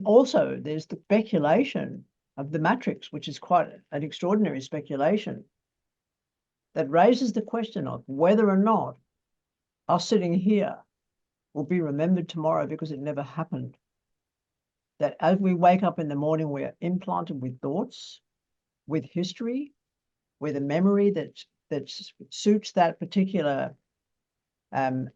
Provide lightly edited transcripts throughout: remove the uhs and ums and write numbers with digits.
Also, there's the speculation of the matrix, which is quite an extraordinary speculation that raises the question of whether or not us sitting here will be remembered tomorrow because it never happened. That as we wake up in the morning, we're implanted with thoughts, with history, with a memory that suits that particular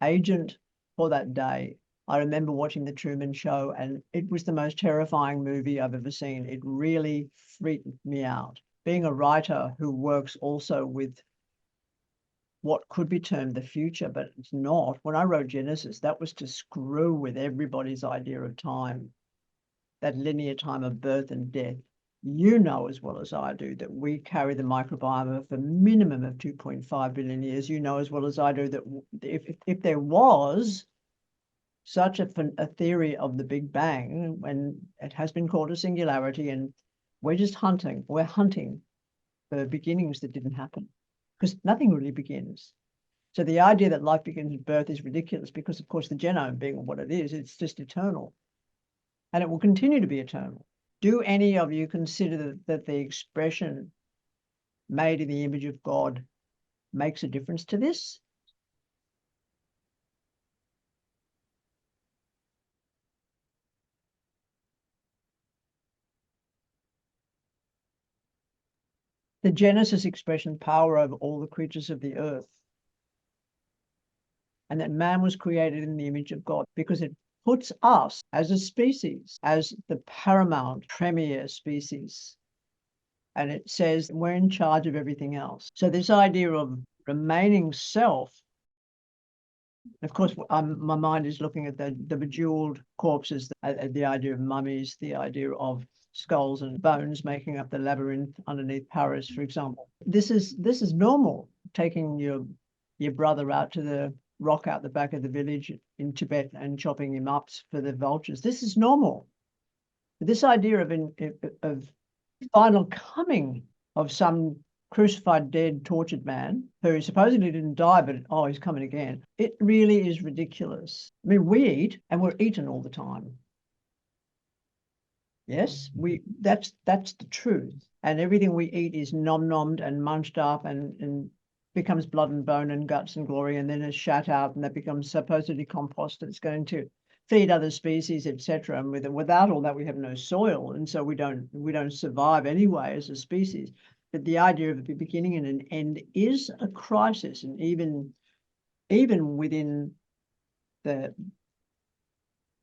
agent for that day. I remember watching The Truman Show, and it was the most terrifying movie I've ever seen. It really freaked me out. Being a writer who works also with what could be termed the future, but it's not. When I wrote Genesis, that was to screw with everybody's idea of time, that linear time of birth and death. You know as well as I do that we carry the microbiome of a minimum of 2.5 billion years. You know as well as I do that if there was such a theory of the Big Bang, when it has been called a singularity, and we're just hunting, we're hunting for beginnings that didn't happen, because nothing really begins. So the idea that life begins at birth is ridiculous, because of course the genome being what it is, it's just eternal. And it will continue to be eternal. Do any of you consider that the expression made in the image of God makes a difference to this? The Genesis expression, power over all the creatures of the earth. And that man was created in the image of God, because it puts us as a species, as the paramount premier species. And it says we're in charge of everything else. So this idea of remaining self, of course, my mind is looking at the bejeweled corpses, the idea of mummies, the idea of skulls and bones making up the labyrinth underneath Paris, for example. This is normal, taking your brother out to the rock out the back of the village in Tibet and chopping him up for the vultures. This is normal. This idea of final coming of some crucified, dead, tortured man who supposedly didn't die, but oh, he's coming again. It really is ridiculous. I mean, we eat and we're eaten all the time. Yes, that's the truth. And everything we eat is nom-nommed and munched up and becomes blood and bone and guts and glory, and then is shat out, and that becomes supposedly compost that's going to feed other species, etc. And without all that, we have no soil, and so we don't survive anyway as a species. But the idea of a beginning and an end is a crisis, and even within the,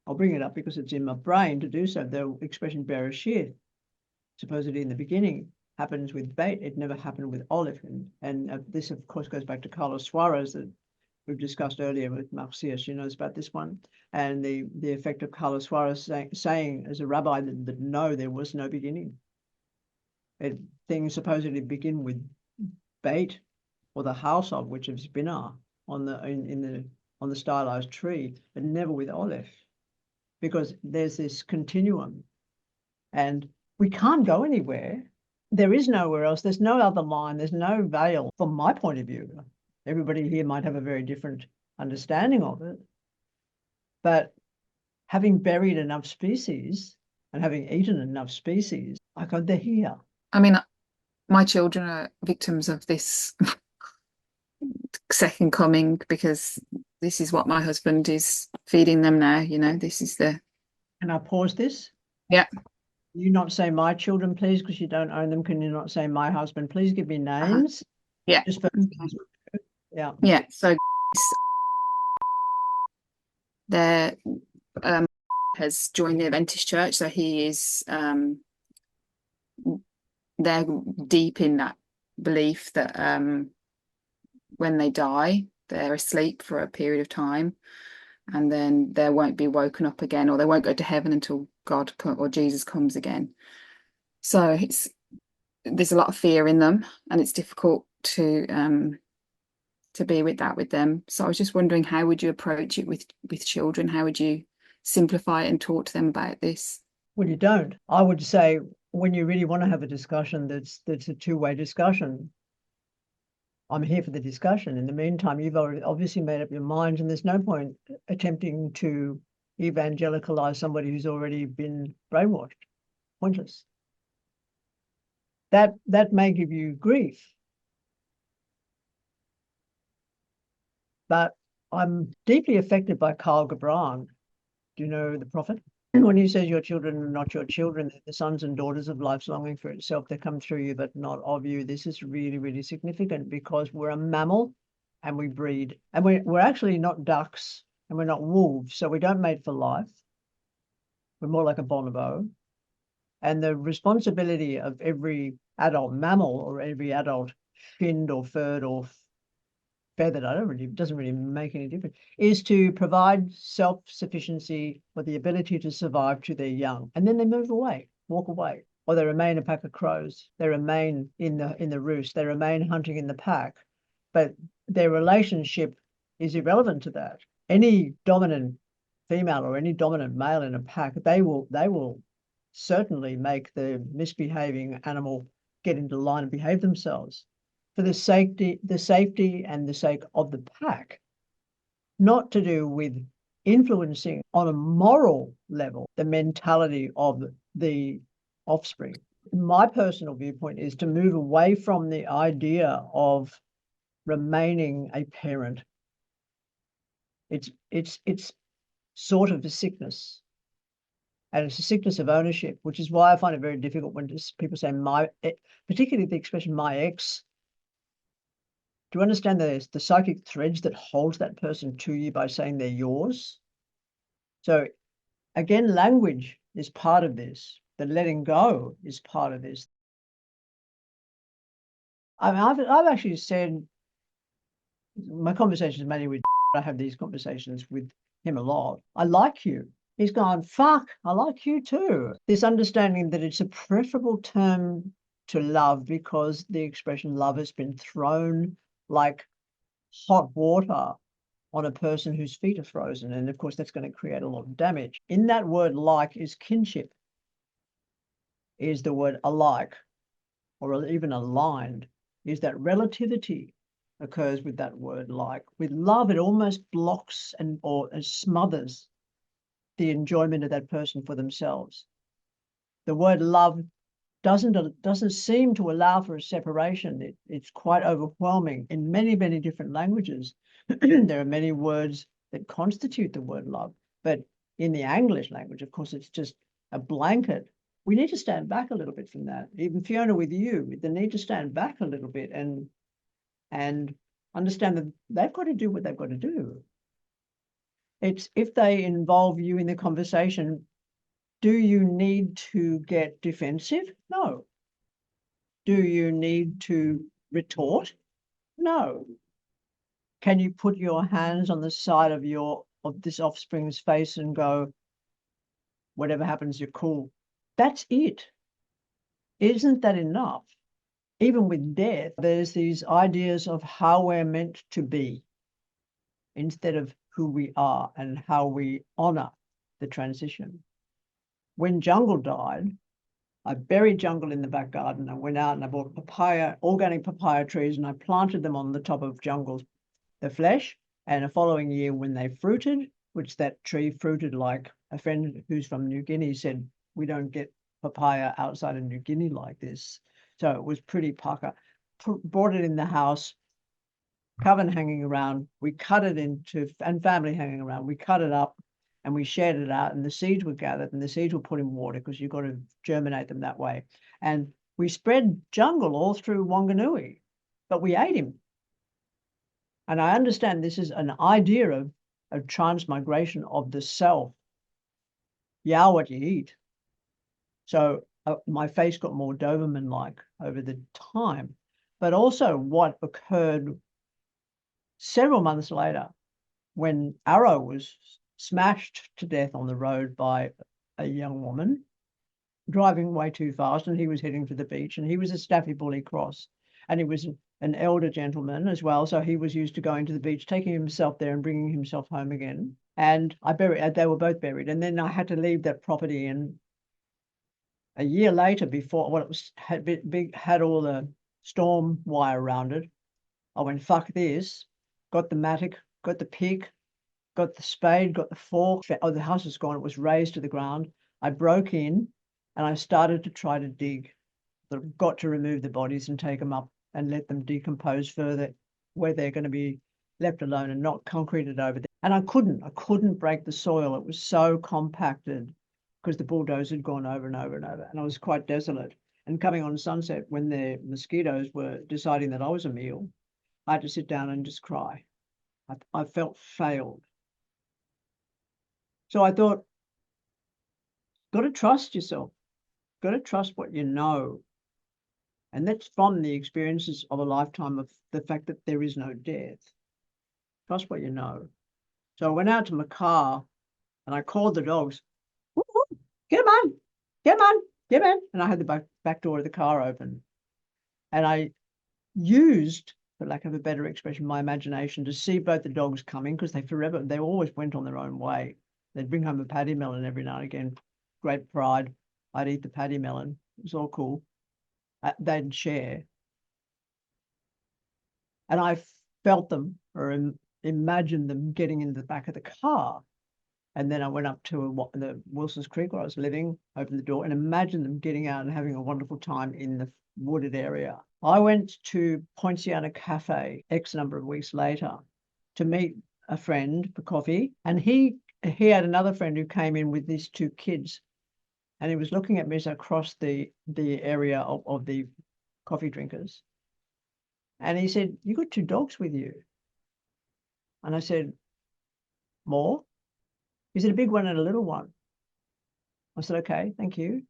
I'll bring it up because it's in my brain to do so, the expression bereshit, supposedly in the beginning, happens with bait. It never happened with olive. And this, of course, goes back to Carlos Suarez that we've discussed earlier with Marcia. She knows about this one. And the effect of Carlos Suarez saying as a rabbi that no, there was no beginning. Things supposedly begin with bait, or the house of, which is binar on the stylized tree, but never with olive, because there's this continuum, and we can't go anywhere. There is nowhere else. There's no other line. There's no veil from my point of view. Everybody here might have a very different understanding of it. But having buried enough species and having eaten enough species, I go, they're here. I mean, my children are victims of this second coming, because this is what my husband is feeding them now. You know, this is the... Can I pause this? Yeah. You not say my children, please, because you don't own them. Can you not say my husband? Please give me names. Yeah. Just for yeah. Yeah. So there has joined the Adventist church, so he is they're deep in that belief that when they die, they're asleep for a period of time, and then they won't be woken up again, or they won't go to heaven until God or Jesus comes again. So there's a lot of fear in them, and it's difficult to be with them. So I was just wondering, how would you approach it with children? How would you simplify it and talk to them about this? Well, you don't. I would say, when you really want to have a discussion that's a two-way discussion, I'm here for the discussion. In the meantime, you've already obviously made up your mind, and there's no point attempting to evangelicalize somebody who's already been brainwashed. Pointless. That may give you grief. But I'm deeply affected by Kyle Gibran. Do you know the prophet? When he says your children are not your children, they're the sons and daughters of life's longing for itself. They come through you, but not of you. This is really, really significant because we're a mammal and we breed. And we're actually not ducks and we're not wolves. So we don't mate for life. We're more like a bonobo. And the responsibility of every adult mammal or every adult finned or furred or feathered, it doesn't really make any difference, is to provide self-sufficiency or the ability to survive to their young. And then they move away, walk away, or they remain a pack of crows. They remain in the roost. They remain hunting in the pack. But their relationship is irrelevant to that. Any dominant female or any dominant male in a pack, they will certainly make the misbehaving animal get into line and behave themselves for the safety and the sake of the pack, not to do with influencing on a moral level the mentality of the offspring. My personal viewpoint is to move away from the idea of remaining a parent. It's sort of a sickness. And it's a sickness of ownership, which is why I find it very difficult when people say particularly the expression my ex. Do you understand the psychic threads that holds that person to you by saying they're yours? So again, language is part of this. The letting go is part of this. I mean, I've actually said, my conversations mainly with, I have these conversations with him a lot. I like you. He's gone, fuck, I like you too. This understanding that it's a preferable term to love because the expression love has been thrown like hot water on a person whose feet are frozen. And of course, that's going to create a lot of damage. In that word like is kinship, is the word alike, or even aligned, is that relativity occurs with that word like. With love, it almost blocks or smothers the enjoyment of that person for themselves. The word love doesn't seem to allow for a separation. It's quite overwhelming in many, many different languages. There are many words that constitute the word love, but in the English language, of course, it's just a blanket. We need to stand back a little bit from that. Even Fiona, with you, they need to stand back a little bit and understand that they've got to do what they've got to do. It's if they involve you in the conversation, do you need to get defensive? No. Do you need to retort? No. Can you put your hands on the side of this offspring's face and go, whatever happens, you're cool? That's it. Isn't that enough? Even with death, there's these ideas of how we're meant to be instead of who we are and how we honor the transition. When Jungle died, I buried Jungle in the back garden. I went out and I bought organic papaya trees, and I planted them on the top of Jungle's, the flesh. And the following year, when they fruited, which that tree fruited like a friend who's from New Guinea said, we don't get papaya outside of New Guinea like this. So it was pretty pucker. Brought it in the house, coven hanging around. We cut it into, and family hanging around. We cut it up and we shared it out, and the seeds were gathered, and the seeds were put in water because you've got to germinate them that way. And we spread Jungle all through Wanganui, but we ate him. And I understand this is an idea of transmigration of the self. You are what you eat. So my face got more Doberman-like over the time. But also what occurred several months later when Arrow was smashed to death on the road by a young woman driving way too fast, and he was heading for the beach, and he was a Staffy Bully Cross, and he was an elder gentleman as well, so he was used to going to the beach, taking himself there and bringing himself home again. And they were both buried, and then I had to leave that property. And a year later, before it was had all the storm wire around it, I went, fuck this, got the mattock, got the pick, got the spade, got the fork. Oh, the house was gone. It was razed to the ground. I broke in and I started to try to dig. I've got to remove the bodies and take them up and let them decompose further where they're going to be left alone and not concreted over there. And I couldn't break the soil. It was so compacted because the bulldozer had gone over and over and over. And I was quite desolate. And coming on sunset, when the mosquitoes were deciding that I was a meal, I had to sit down and just cry. I felt failed. So I thought, got to trust yourself, got to trust what you know. And that's from the experiences of a lifetime of the fact that there is no death. Trust what you know. So I went out to my car and I called the dogs, woo, woo, get them on, get them on, get them in. And I had the back door of the car open. And I used, for lack of a better expression, my imagination to see both the dogs coming, because they always went on their own way. They'd bring home a paddy melon every now and again. Great pride. I'd eat the paddy melon. It was all cool. They'd share. And I felt them or imagined them getting in the back of the car. And then I went up to the Wilson's Creek where I was living, opened the door and imagined them getting out and having a wonderful time in the wooded area. I went to Poinciana Cafe X number of weeks later to meet a friend for coffee. And he had another friend who came in with these two kids. And he was looking at me as I crossed the area of the coffee drinkers. And he said, you got two dogs with you? And I said, more? He said, a big one and a little one. I said, okay, thank you.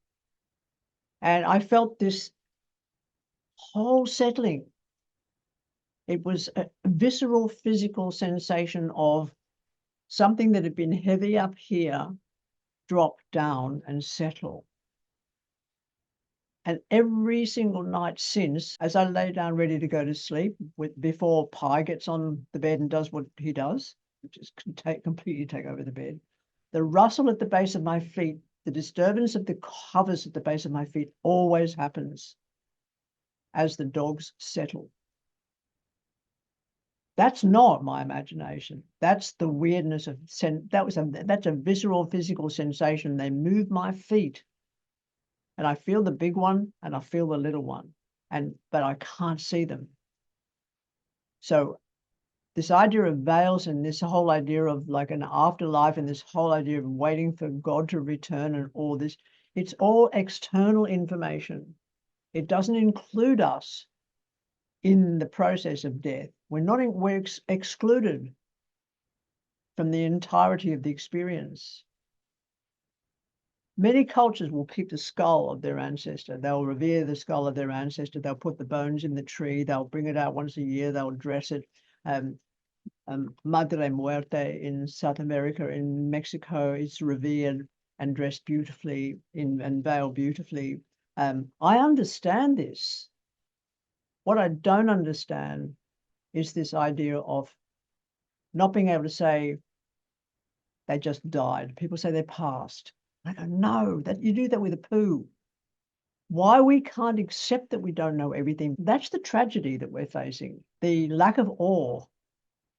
And I felt this whole settling. It was a visceral physical sensation of something that had been heavy up here, drop down and settle. And every single night since, as I lay down ready to go to sleep, before Pi gets on the bed and does what he does, which is completely take over the bed, the rustle at the base of my feet, the disturbance of the covers at the base of my feet always happens as the dogs settle. That's not my imagination. That's the weirdness of that's a visceral physical sensation. They move my feet. And I feel the big one and I feel the little one, but I can't see them. So this idea of veils and this whole idea of like an afterlife and this whole idea of waiting for God to return and all this, it's all external information. It doesn't include us in the process of death. We're excluded from the entirety of the experience. Many cultures will keep the skull of their ancestor. They'll revere the skull of their ancestor. They'll put the bones in the tree. They'll bring it out once a year. They'll dress it. Madre Muerte in South America, in Mexico, it's revered and dressed beautifully and veiled beautifully. I understand this. What I don't understand is this idea of not being able to say they just died. People say they passed. I go, no, that you do that with a poo. Why we can't accept that we don't know everything, that's the tragedy that we're facing. The lack of awe,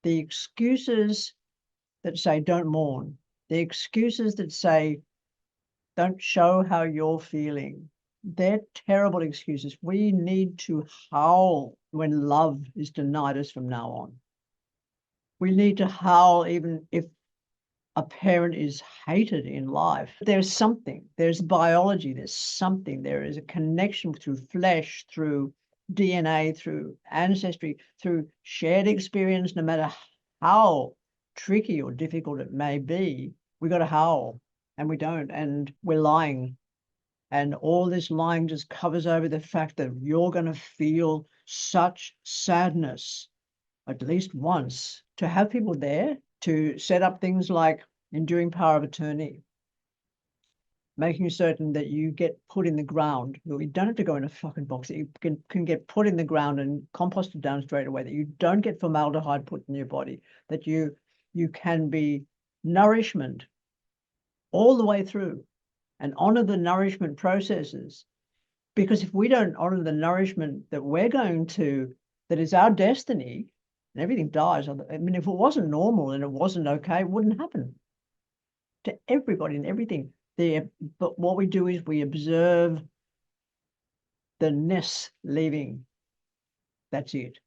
the excuses that say don't mourn, the excuses that say don't show how you're feeling. They're terrible excuses. We need to howl when love is denied us from now on. We need to howl even if a parent is hated in life. There's something, there's biology, there's something, there is a connection through flesh, through DNA, through ancestry, through shared experience, no matter how tricky or difficult it may be. We got to howl, and we don't, and we're lying. And all this lying just covers over the fact that you're going to feel such sadness at least once. To have people there to set up things like enduring power of attorney, making certain that you get put in the ground. You don't have to go in a fucking box. You can get put in the ground and composted down straight away, that you don't get formaldehyde put in your body, that you can be nourishment all the way through and honor the nourishment processes. Because if we don't honor the nourishment that we're going to, that is our destiny, and everything dies. I mean, if it wasn't normal and it wasn't okay, it wouldn't happen to everybody and everything there. But what we do is we observe the nest leaving. That's it.